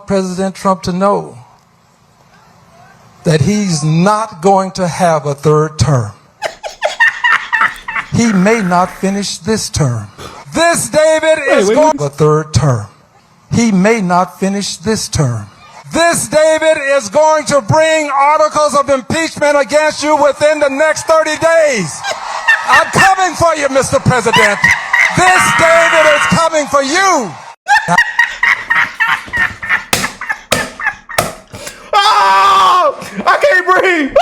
President Trump to know that he's not going to have a third term. He may not finish this term. This David is going to a third term. He may not finish this term. This David is going to bring articles of impeachment against you within the next 30 days. I'm coming for you, Mr. President. This David is coming for you. Oh, I can't breathe.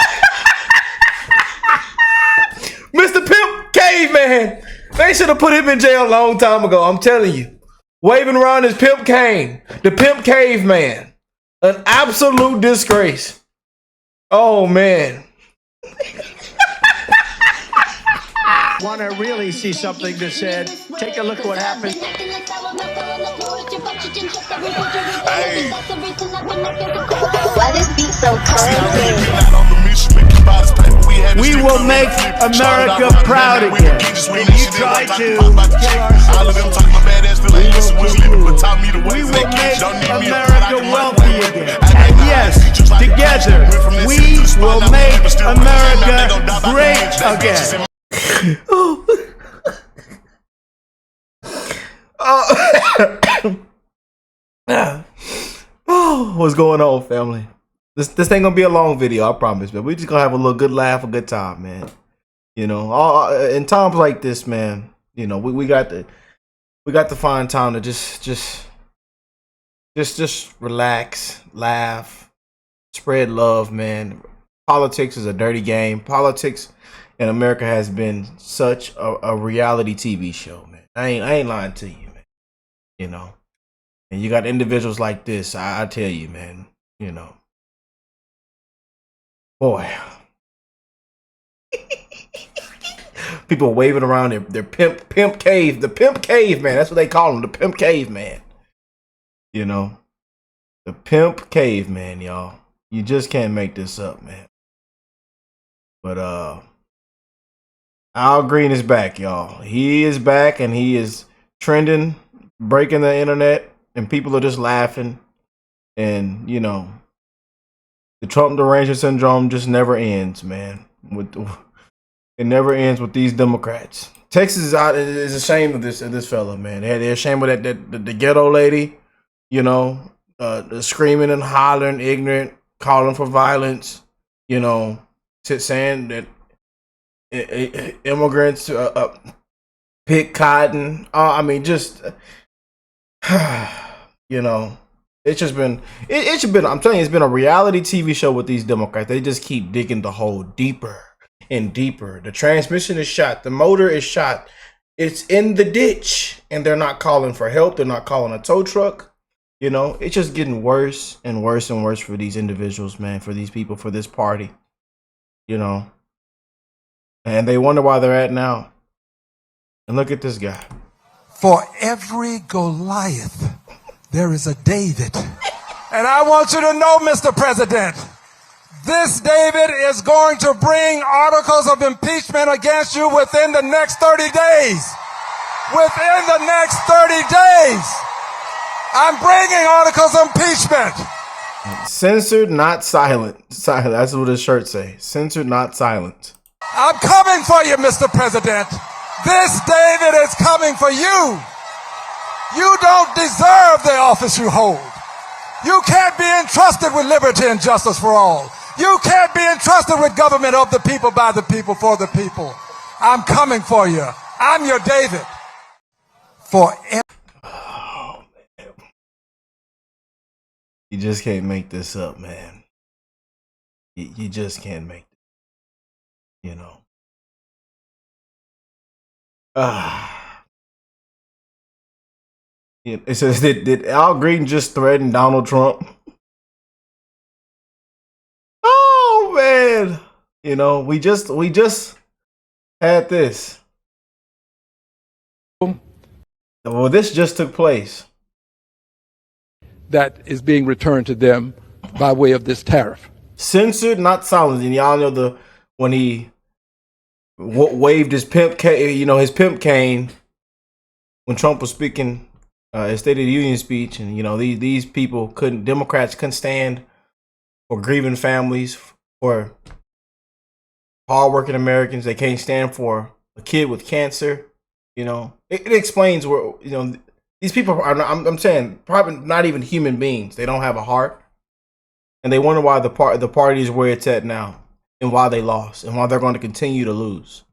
Mr. Pimp Caveman. They should have put him in jail a long time ago. I'm telling you. Waving around his pimp cane. The Pimp Caveman. An absolute disgrace. Oh, man. Want to really see something that said, take a look at what happened. Hey. Why this beat so cold? We will make America proud again. And you try to kill our We will make America wealthy again. And yes, together, we will make America great again. Oh, what's going on, family? This ain't gonna be a long video, I promise, but we just gonna have a little good laugh, a good time, man. You know, in times like this, man, you know, we got to find time to just relax, laugh, spread love, man. Politics is a dirty game. Politics in America has been such a reality TV show, man. I ain't lying to you, man. You know, and you got individuals like this. I tell you, man. You know, boy, people waving around their pimp cave, the Pimp Caveman. That's what they call him, the Pimp Caveman. You know, the Pimp Caveman, y'all. You just can't make this up, man. But Al Green is back, y'all. He is back, and he is trending, breaking the internet, and people are just laughing. And, you know, the Trump derangement syndrome just never ends, man. It never ends with these Democrats. Texas is ashamed of this fella, man. They're ashamed of the ghetto lady, you know, screaming and hollering, ignorant, calling for violence, you know, saying that immigrants pick cotton. I mean, just you know, it's just been it should been. I'm telling you, it's been a reality TV show with these Democrats. They just keep digging the hole deeper and deeper. The transmission is shot. The motor is shot. It's in the ditch, and they're not calling for help. They're not calling a tow truck. You know, it's just getting worse and worse and worse for these individuals, man. For these people, for this party. You know. And they wonder why they're at now. And look at this guy. For every Goliath, there is a David. And I want you to know, Mr. President, this David is going to bring articles of impeachment against you within the next 30 days. Within the next 30 days. I'm bringing articles of impeachment. Censored, not silent. That's what his shirt says. Censored, not silent. I'm coming for you, Mr. President. This David is coming for you. You don't deserve the office you hold. You can't be entrusted with liberty and justice for all. You can't be entrusted with government of the people, by the people, for the people. I'm coming for you. I'm your David. Oh, man. You just can't make this up, man. You just can't make it. You know. It says, did Al Green just threaten Donald Trump? Oh man, you know, we just had this. Well, this just took place. That is being returned to them by way of this tariff. Censored, not silenced. And y'all know when he waved his pimp cane, his pimp cane when Trump was speaking his State of the Union speech, and these people Democrats couldn't stand for grieving families, for hardworking Americans. They can't stand for a kid with cancer. It explains where these people are. I'm saying probably not even human beings. They don't have a heart, and they wonder why the party is where it's at now, and why they lost, and why they're going to continue to lose.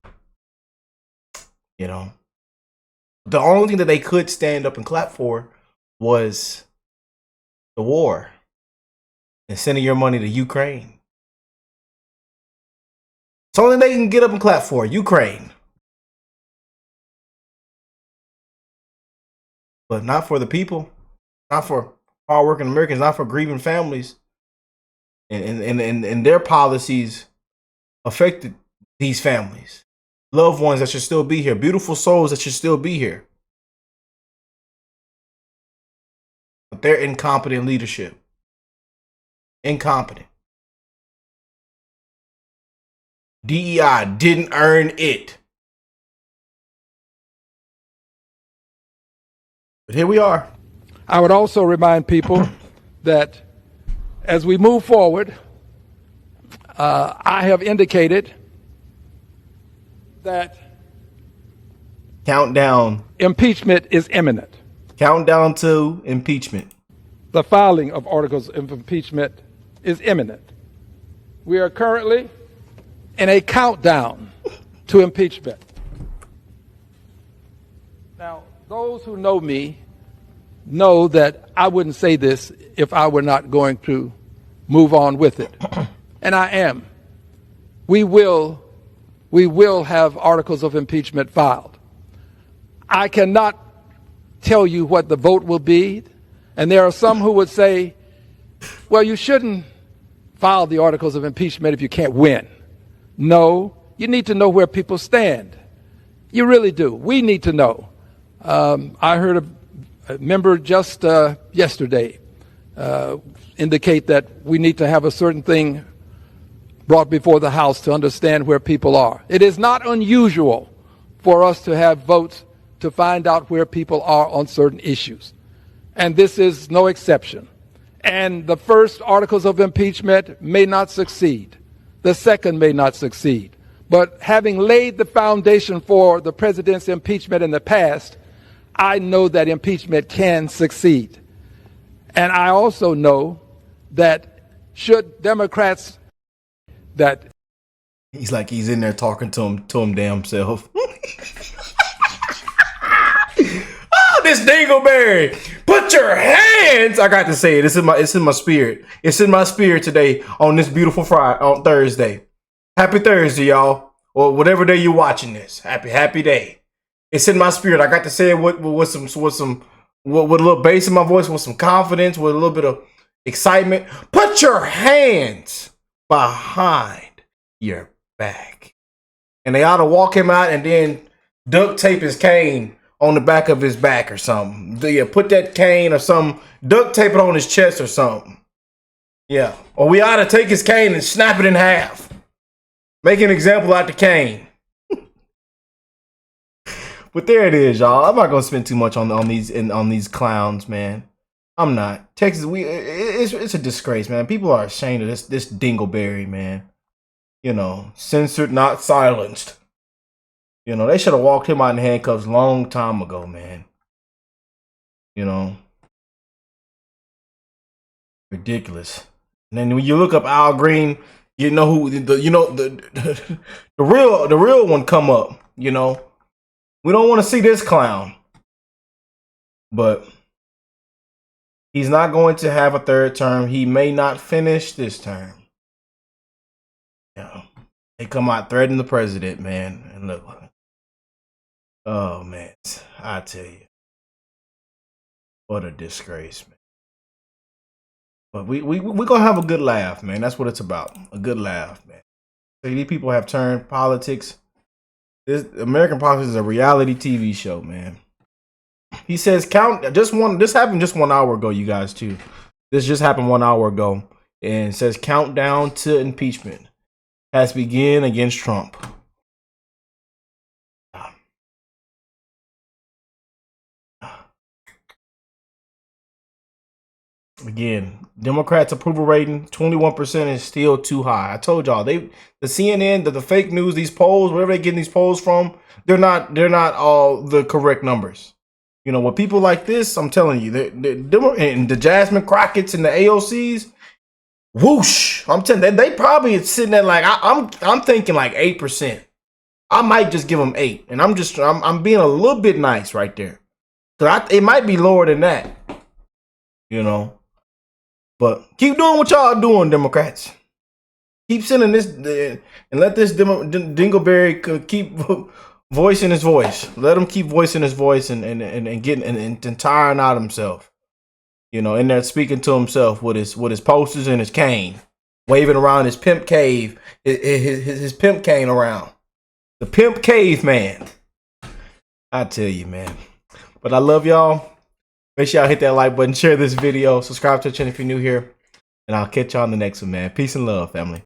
The only thing that they could stand up and clap for was the war and sending your money to Ukraine. It's only they can get up and clap for Ukraine. But not for the people, not for hardworking Americans, not for grieving families. And their policies affected these families. Loved ones that should still be here. Beautiful souls that should still be here. But they're incompetent leadership. Incompetent. DEI didn't earn it. But here we are. I would also remind people that as we move forward, I have indicated that countdown impeachment is imminent. Countdown to impeachment. The filing of articles of impeachment is imminent. We are currently in a countdown to impeachment. Now, those who know me know that I wouldn't say this if I were not going to move on with it. And I am. We will have articles of impeachment filed. I cannot tell you what the vote will be. And there are some who would say, well, you shouldn't file the articles of impeachment if you can't win. No, you need to know where people stand. You really do. We need to know. I heard a member just yesterday indicate that we need to have a certain thing brought before the House to understand where people are. It is not unusual for us to have votes to find out where people are on certain issues. And this is no exception. And the first articles of impeachment may not succeed. The second may not succeed. But having laid the foundation for the president's impeachment in the past, I know that impeachment can succeed. And I also know that should Democrats that he's like he's in there talking to him damn self. Oh, this dingleberry! Put your hands. I got to say it. It's in my spirit. It's in my spirit today on this beautiful Thursday. Happy Thursday, y'all, or whatever day you're watching this. Happy day. It's in my spirit. I got to say it with a little bass in my voice, with some confidence, with a little bit of excitement. Put your hands behind your back. And they ought to walk him out and then duct tape his cane on the back of his back or something. Yeah, put that cane or something, duct tape it on his chest or something. Yeah. Or we ought to take his cane and snap it in half. Make an example out the cane. But there it is, y'all. I'm not gonna spend too much on these clowns, man. I'm not. Texas, it's a disgrace, man. People are ashamed of this dingleberry, man. Censored, not silenced. They should have walked him out in handcuffs long time ago, man. Ridiculous. And then when you look up Al Green, you know who the real one come up. We don't want to see this clown, but he's not going to have a third term. He may not finish this term. They come out threatening the president, man. And look, oh man, I tell you, what a disgrace, man. But we gonna have a good laugh, man. That's what it's about. A good laugh, man. So these people have turned politics. This American politics is a reality TV show, man. He says this happened just 1 hour ago, you guys, too. This just happened 1 hour ago. And it says countdown to impeachment has begun against Trump. again, Democrats' approval rating 21% is still too high. I told y'all the CNN, the fake news, these polls, wherever they getting these polls from, they're not all the correct numbers. You know, with people like this, I'm telling you, and the Jasmine Crockett's and the AOCs, whoosh! I'm telling they probably sitting at like I'm thinking like 8%. I might just give them 8, and I'm being a little bit nice right there. It might be lower than that, you know. But keep doing what y'all doing, Democrats. Keep sending this and let this Dingleberry keep voicing his voice. Let him keep voicing his voice and getting and tiring out himself. You know, in there speaking to himself with his posters and his cane, waving around his pimp cave, his pimp cane around. The pimp cave man. I tell you, man. But I love y'all. Make sure y'all hit that like button, share this video, subscribe to the channel if you're new here, and I'll catch y'all on the next one, man. Peace and love, family.